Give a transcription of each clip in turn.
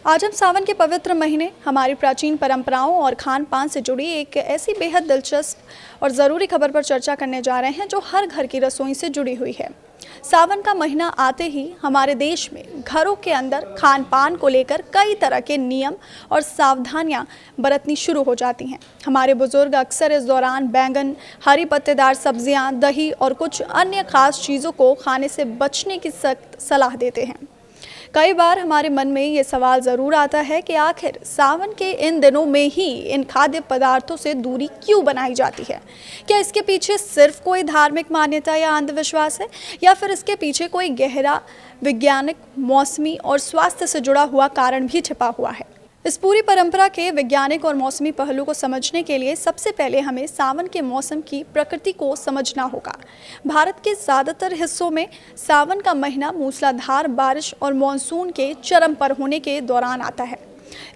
आज हम सावन के पवित्र महीने हमारी प्राचीन परंपराओं और खान पान से जुड़ी एक ऐसी बेहद दिलचस्प और ज़रूरी खबर पर चर्चा करने जा रहे हैं जो हर घर की रसोई से जुड़ी हुई है। सावन का महीना आते ही हमारे देश में घरों के अंदर खान पान को लेकर कई तरह के नियम और सावधानियां बरतनी शुरू हो जाती हैं। हमारे बुजुर्ग अक्सर इस दौरान बैंगन, हरी पत्तेदार सब्जियां, दही और कुछ अन्य खास चीज़ों को खाने से बचने की सख्त सलाह देते हैं। कई बार हमारे मन में ये सवाल ज़रूर आता है कि आखिर सावन के इन दिनों में ही इन खाद्य पदार्थों से दूरी क्यों बनाई जाती है। क्या इसके पीछे सिर्फ कोई धार्मिक मान्यता या अंधविश्वास है, या फिर इसके पीछे कोई गहरा वैज्ञानिक, मौसमी और स्वास्थ्य से जुड़ा हुआ कारण भी छिपा हुआ है। इस पूरी परंपरा के वैज्ञानिक और मौसमी पहलू को समझने के लिए सबसे पहले हमें सावन के मौसम की प्रकृति को समझना होगा। भारत के ज़्यादातर हिस्सों में सावन का महीना मूसलाधार बारिश और मानसून के चरम पर होने के दौरान आता है।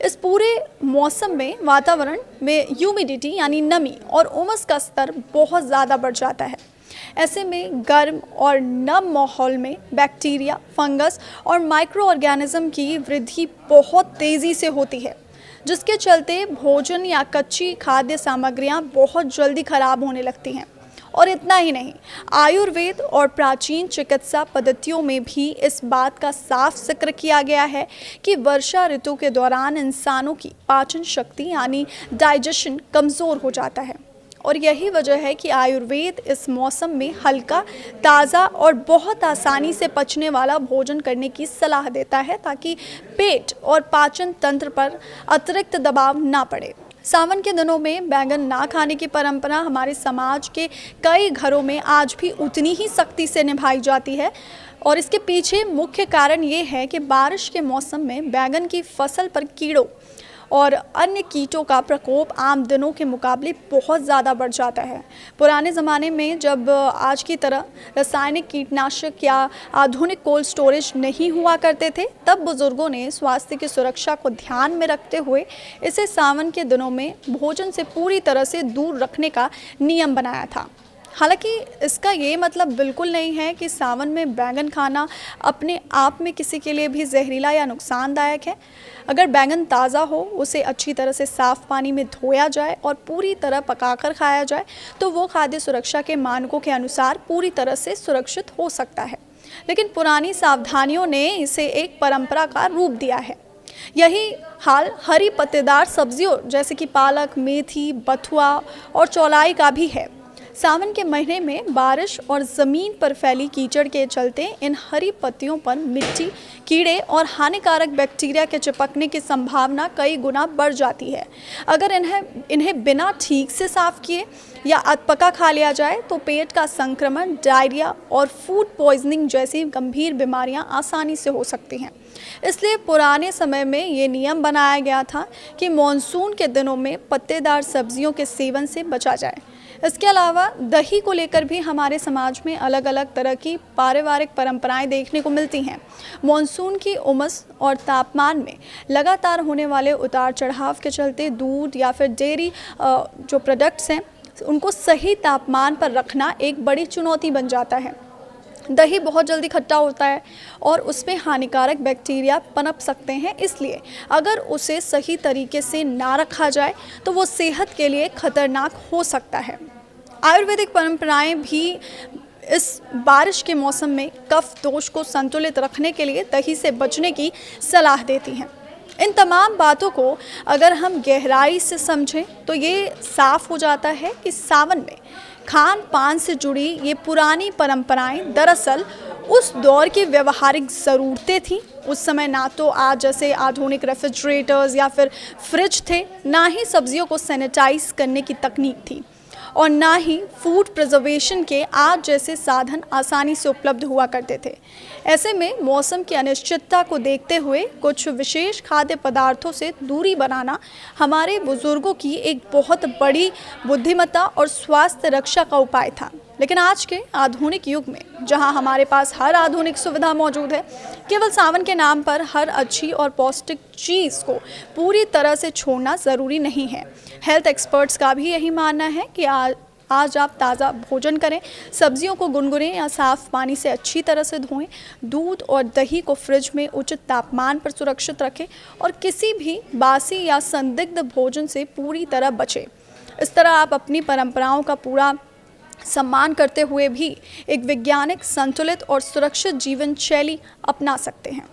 इस पूरे मौसम में वातावरण में ह्यूमिडिटी यानी नमी और उमस का स्तर बहुत ज़्यादा बढ़ जाता है। ऐसे में गर्म और नम माहौल में बैक्टीरिया, फंगस और माइक्रो ऑर्गेनिज्म की वृद्धि बहुत तेज़ी से होती है, जिसके चलते भोजन या कच्ची खाद्य सामग्रियां बहुत जल्दी खराब होने लगती हैं। और इतना ही नहीं, आयुर्वेद और प्राचीन चिकित्सा पद्धतियों में भी इस बात का साफ जिक्र किया गया है कि वर्षा ऋतु के दौरान इंसानों की पाचन शक्ति यानी डाइजेशन कमज़ोर हो जाता है। और यही वजह है कि आयुर्वेद इस मौसम में हल्का, ताज़ा और बहुत आसानी से पचने वाला भोजन करने की सलाह देता है, ताकि पेट और पाचन तंत्र पर अतिरिक्त दबाव ना पड़े। सावन के दिनों में बैंगन ना खाने की परंपरा हमारे समाज के कई घरों में आज भी उतनी ही सख्ती से निभाई जाती है। और इसके पीछे मुख्य कारण ये है कि बारिश के मौसम में बैंगन की फसल पर कीड़ों और अन्य कीटों का प्रकोप आम दिनों के मुकाबले बहुत ज़्यादा बढ़ जाता है। पुराने ज़माने में जब आज की तरह रासायनिक कीटनाशक या आधुनिक कोल्ड स्टोरेज नहीं हुआ करते थे, तब बुज़ुर्गों ने स्वास्थ्य की सुरक्षा को ध्यान में रखते हुए इसे सावन के दिनों में भोजन से पूरी तरह से दूर रखने का नियम बनाया था। हालांकि इसका ये मतलब बिल्कुल नहीं है कि सावन में बैंगन खाना अपने आप में किसी के लिए भी जहरीला या नुकसानदायक है। अगर बैंगन ताज़ा हो, उसे अच्छी तरह से साफ़ पानी में धोया जाए और पूरी तरह पकाकर खाया जाए तो वो खाद्य सुरक्षा के मानकों के अनुसार पूरी तरह से सुरक्षित हो सकता है। लेकिन पुरानी सावधानियों ने इसे एक परंपरा का रूप दिया है। यही हाल हरी पत्तेदार सब्जियों जैसे कि पालक, मेथी, बथुआ और चौलाई का भी है। सावन के महीने में बारिश और ज़मीन पर फैली कीचड़ के चलते इन हरी पत्तियों पर मिट्टी, कीड़े और हानिकारक बैक्टीरिया के चिपकने की संभावना कई गुना बढ़ जाती है। अगर इन्हें बिना ठीक से साफ़ किए या अधपका खा लिया जाए तो पेट का संक्रमण, डायरिया और फूड पॉइजनिंग जैसी गंभीर बीमारियां आसानी से हो सकती हैं। इसलिए पुराने समय में ये नियम बनाया गया था कि मानसून के दिनों में पत्तेदार सब्जियों के सेवन से बचा जाए। इसके अलावा दही को लेकर भी हमारे समाज में अलग अलग तरह की पारिवारिक परंपराएं देखने को मिलती हैं। मानसून की उमस और तापमान में लगातार होने वाले उतार चढ़ाव के चलते दूध या फिर डेयरी जो प्रोडक्ट्स हैं उनको सही तापमान पर रखना एक बड़ी चुनौती बन जाता है। दही बहुत जल्दी खट्टा होता है और उसमें हानिकारक बैक्टीरिया पनप सकते हैं, इसलिए अगर उसे सही तरीके से ना रखा जाए तो वो सेहत के लिए खतरनाक हो सकता है। आयुर्वेदिक परंपराएं भी इस बारिश के मौसम में कफ दोष को संतुलित रखने के लिए दही से बचने की सलाह देती हैं। इन तमाम बातों को अगर हम गहराई से समझें तो ये साफ हो जाता है कि सावन में खान पान से जुड़ी ये पुरानी परंपराएं दरअसल उस दौर की व्यवहारिक ज़रूरतें थीं। उस समय ना तो आज जैसे आधुनिक रेफ्रिजरेटर्स या फिर फ्रिज थे, ना ही सब्जियों को सैनिटाइज करने की तकनीक थी, और ना ही फूड प्रिजर्वेशन के आज जैसे साधन आसानी से उपलब्ध हुआ करते थे। ऐसे में मौसम की अनिश्चितता को देखते हुए कुछ विशेष खाद्य पदार्थों से दूरी बनाना हमारे बुजुर्गों की एक बहुत बड़ी बुद्धिमत्ता और स्वास्थ्य रक्षा का उपाय था। लेकिन आज के आधुनिक युग में जहां हमारे पास हर आधुनिक सुविधा मौजूद है, केवल सावन के नाम पर हर अच्छी और पौष्टिक चीज़ को पूरी तरह से छोड़ना ज़रूरी नहीं है। हेल्थ एक्सपर्ट्स का भी यही मानना है कि आज आप ताज़ा भोजन करें, सब्जियों को गुनगुने या साफ पानी से अच्छी तरह से धोएं, दूध और दही को फ्रिज में उचित तापमान पर सुरक्षित रखें और किसी भी बासी या संदिग्ध भोजन से पूरी तरह बचें। इस तरह आप अपनी परंपराओं का पूरा सम्मान करते हुए भी एक वैज्ञानिक, संतुलित और सुरक्षित जीवन शैली अपना सकते हैं।